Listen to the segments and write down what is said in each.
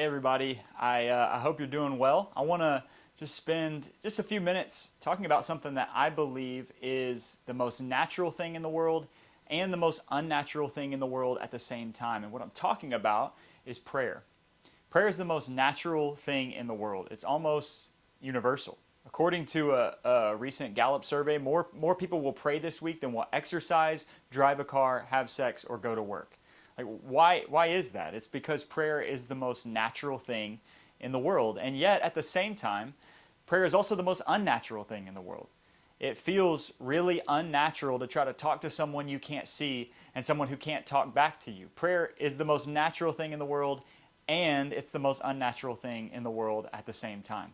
Hey everybody, I hope you're doing well. I want to just spend just a few minutes talking about something that I believe is the most natural thing in the world and the most unnatural thing in the world at the same time. And what I'm talking about is prayer. Prayer is the most natural thing in the world. It's almost universal. According to a recent Gallup survey, more people will pray this week than will exercise, drive a car, have sex, or go to work. Like why is that? It's because prayer is the most natural thing in the world. And yet at the same time, prayer is also the most unnatural thing in the world. It feels really unnatural to try to talk to someone you can't see and someone who can't talk back to you. Prayer is the most natural thing in the world, and it's the most unnatural thing in the world at the same time.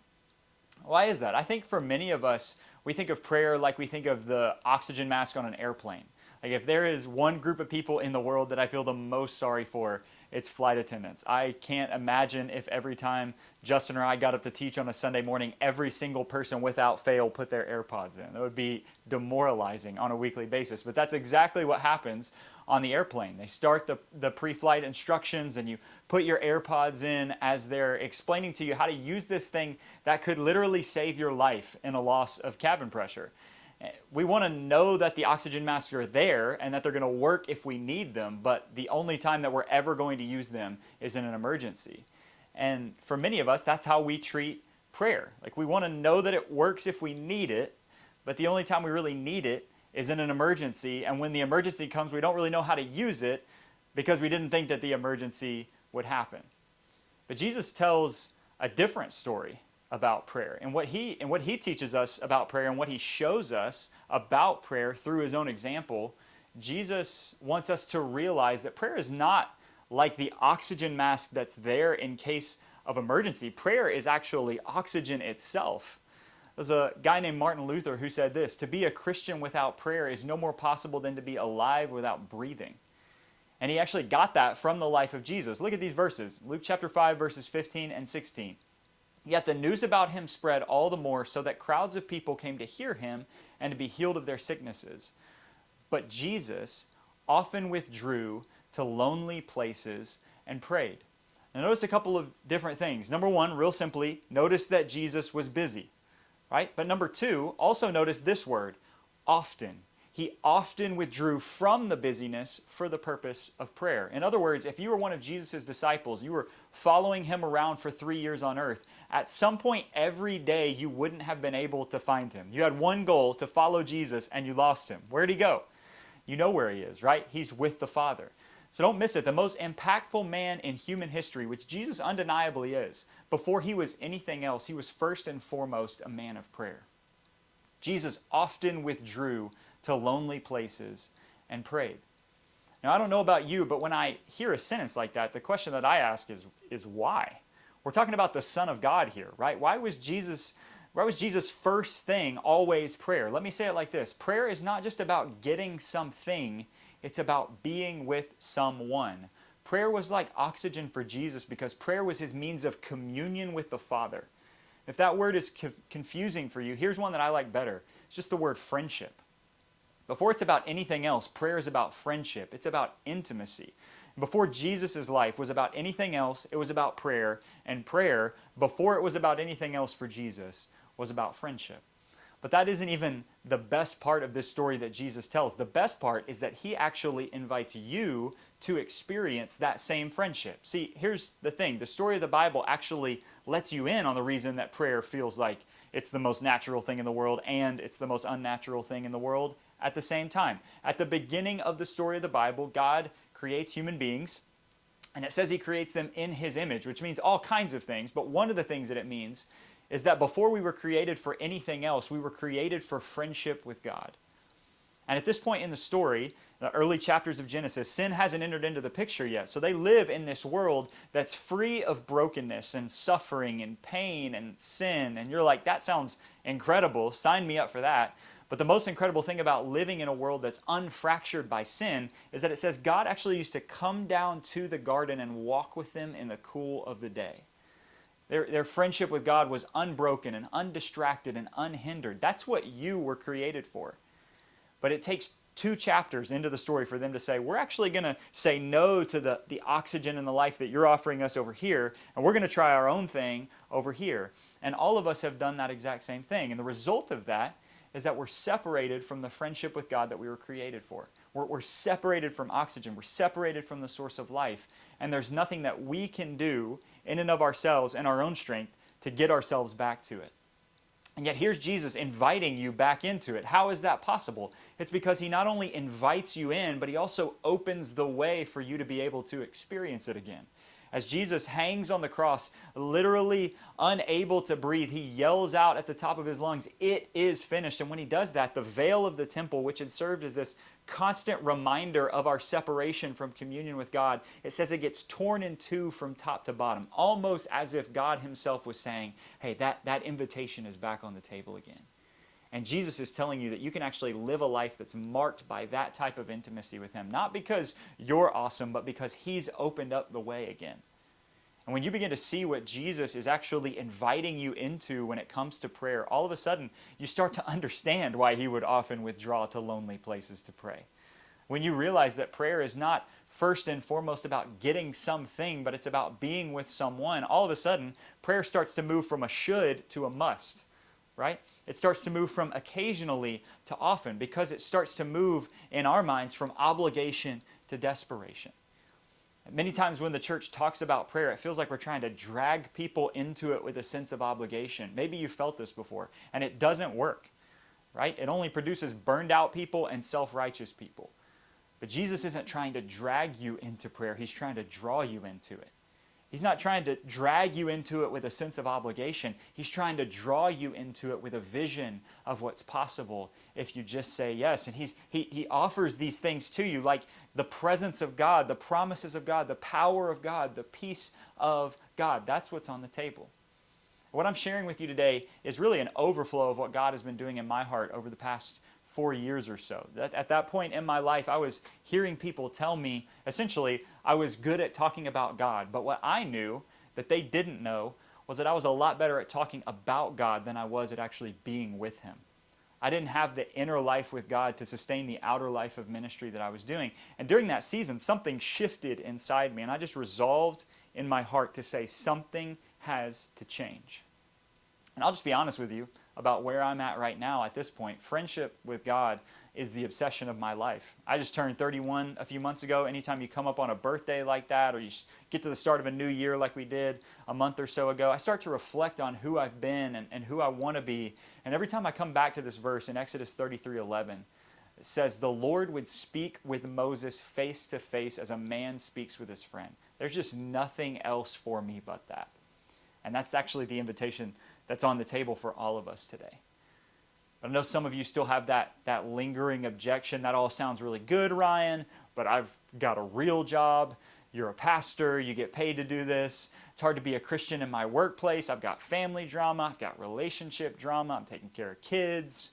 Why is that? I think for many of us, we think of prayer like we think of the oxygen mask on an airplane. Like if there is one group of people in the world that I feel the most sorry for, it's flight attendants. I can't imagine if every time Justin or I got up to teach on a Sunday morning, every single person without fail put their AirPods in. That would be demoralizing on a weekly basis. But that's exactly what happens on the airplane. They start the pre-flight instructions and you put your AirPods in as they're explaining to you how to use this thing that could literally save your life in a loss of cabin pressure. We want to know that the oxygen masks are there and that they're going to work if we need them, but the only time that we're ever going to use them is in an emergency. And for many of us, that's how we treat prayer. Like we want to know that it works if we need it, but the only time we really need it is in an emergency. And when the emergency comes, we don't really know how to use it because we didn't think that the emergency would happen. But Jesus tells a different story about prayer and what he teaches us about prayer and what he shows us about prayer through his own example. Jesus wants us to realize that prayer is not like the oxygen mask that's there in case of emergency. Prayer is actually oxygen itself. There's a guy named Martin Luther who said this: to be a Christian without prayer is no more possible than to be alive without breathing. And he actually got that from the life of Jesus. Look at these verses. Luke chapter 5 verses 15 and 16. Yet the news about him spread all the more, so that crowds of people came to hear him and to be healed of their sicknesses. But Jesus often withdrew to lonely places and prayed. Now notice a couple of different things. Number one, real simply, notice that Jesus was busy, right? But number two, also notice this word, often. He often withdrew from the busyness for the purpose of prayer. In other words, if you were one of Jesus' disciples, you were following him around for 3 years on earth, at some point every day you wouldn't have been able to find him. You had one goal, to follow Jesus, and you lost him. Where'd he go? You know where he is, right? He's with the Father. So don't miss it. The most impactful man in human history, which Jesus undeniably is, before he was anything else, he was first and foremost a man of prayer. Jesus often withdrew to lonely places and prayed. Now, I don't know about you, but when I hear a sentence like that, the question that I ask is why? We're talking about the Son of God here, right? Why was Jesus' first thing always prayer? Let me say it like this. Prayer is not just about getting something, it's about being with someone. Prayer was like oxygen for Jesus because prayer was his means of communion with the Father. If that word is confusing for you, here's one that I like better. It's just the word friendship. Before it's about anything else, prayer is about friendship. It's about intimacy. Before Jesus' life was about anything else, it was about prayer. And prayer, before it was about anything else for Jesus, was about friendship. But that isn't even the best part of this story that Jesus tells. The best part is that he actually invites you to experience that same friendship. See, here's the thing. The story of the Bible actually lets you in on the reason that prayer feels like it's the most natural thing in the world and it's the most unnatural thing in the world at the same time. At the beginning of the story of the Bible, God creates human beings, and it says he creates them in his image, which means all kinds of things, but one of the things that it means is that before we were created for anything else, we were created for friendship with God. And at this point in the story, the early chapters of Genesis, sin hasn't entered into the picture yet. So they live in this world that's free of brokenness and suffering and pain and sin. And you're like, that sounds incredible. Sign me up for that. But the most incredible thing about living in a world that's unfractured by sin is that it says God actually used to come down to the garden and walk with them in the cool of the day. Their friendship with God was unbroken and undistracted and unhindered. That's what you were created for. But it takes 2 chapters into the story for them to say, we're actually going to say no to the oxygen and the life that you're offering us over here, and we're going to try our own thing over here. And all of us have done that exact same thing. And the result of that is that we're separated from the friendship with God that we were created for. We're separated from oxygen. We're separated from the source of life. And there's nothing that we can do in and of ourselves and our own strength to get ourselves back to it. And yet here's Jesus inviting you back into it. How is that possible? It's because he not only invites you in, but he also opens the way for you to be able to experience it again. As Jesus hangs on the cross, literally unable to breathe, he yells out at the top of his lungs, "It is finished." And when he does that, the veil of the temple, which had served as this constant reminder of our separation from communion with God, it says it gets torn in two from top to bottom, almost as if God himself was saying, hey, that invitation is back on the table again. And Jesus is telling you that you can actually live a life that's marked by that type of intimacy with him, not because you're awesome, but because he's opened up the way again. And when you begin to see what Jesus is actually inviting you into when it comes to prayer, all of a sudden you start to understand why he would often withdraw to lonely places to pray. When you realize that prayer is not first and foremost about getting something, but it's about being with someone, all of a sudden prayer starts to move from a should to a must, right? It starts to move from occasionally to often, because it starts to move in our minds from obligation to desperation. Many times when the church talks about prayer, it feels like we're trying to drag people into it with a sense of obligation. Maybe you felt this before, and it doesn't work, right? It only produces burned out people and self-righteous people. But Jesus isn't trying to drag you into prayer. He's trying to draw you into it. He's not trying to drag you into it with a sense of obligation. He's trying to draw you into it with a vision of what's possible if you just say yes. And he offers these things to you, like the presence of God, the promises of God, the power of God, the peace of God. That's what's on the table. What I'm sharing with you today is really an overflow of what God has been doing in my heart over the past 4 years or so. At that point in my life, I was hearing people tell me, essentially, I was good at talking about God. But what I knew that they didn't know was that I was a lot better at talking about God than I was at actually being with him. I didn't have the inner life with God to sustain the outer life of ministry that I was doing. And during that season, something shifted inside me, and I just resolved in my heart to say something has to change. And I'll just be honest with you about where I'm at right now at this point. Friendship with God is the obsession of my life. I just turned 31 a few months ago. Anytime you come up on a birthday like that, or you get to the start of a new year like we did a month or so ago, I start to reflect on who I've been and who I want to be. And every time I come back to this verse in Exodus 33:11, it says, the Lord would speak with Moses face to face as a man speaks with his friend. There's just nothing else for me but that. And that's actually the invitation that's on the table for all of us today. But I know some of you still have that lingering objection. That all sounds really good, Ryan, but I've got a real job. You're a pastor. You get paid to do this. It's hard to be a Christian in my workplace. I've got family drama. I've got relationship drama. I'm taking care of kids.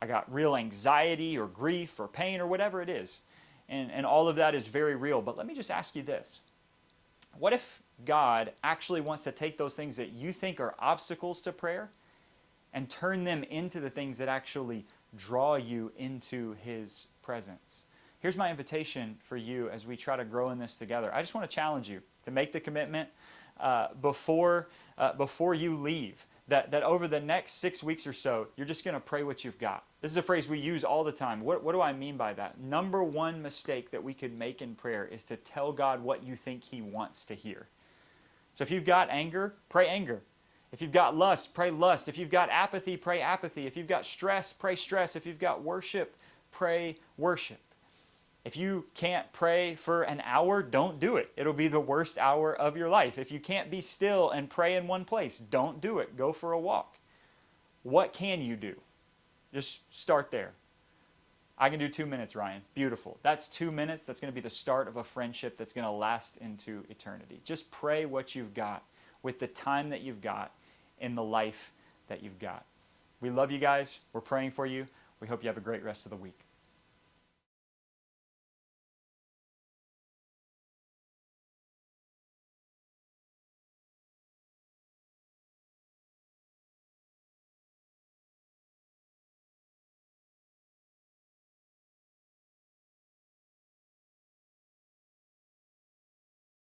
I got real anxiety or grief or pain or whatever it is. And all of that is very real. But let me just ask you this. What if God actually wants to take those things that you think are obstacles to prayer and turn them into the things that actually draw you into his presence? Here's my invitation for you as we try to grow in this together. I just want to challenge you to make the commitment before you leave that over the next 6 weeks or so, you're just going to pray what you've got. This is a phrase we use all the time. What do I mean by that? Number one mistake that we could make in prayer is to tell God what you think he wants to hear. So if you've got anger, pray anger. If you've got lust, pray lust. If you've got apathy, pray apathy. If you've got stress, pray stress. If you've got worship, pray worship. If you can't pray for an hour, don't do it. It'll be the worst hour of your life. If you can't be still and pray in one place, don't do it. Go for a walk. What can you do? Just start there. I can do 2 minutes, Ryan. Beautiful. That's 2 minutes. That's going to be the start of a friendship that's going to last into eternity. Just pray what you've got with the time that you've got in the life that you've got. We love you guys. We're praying for you. We hope you have a great rest of the week.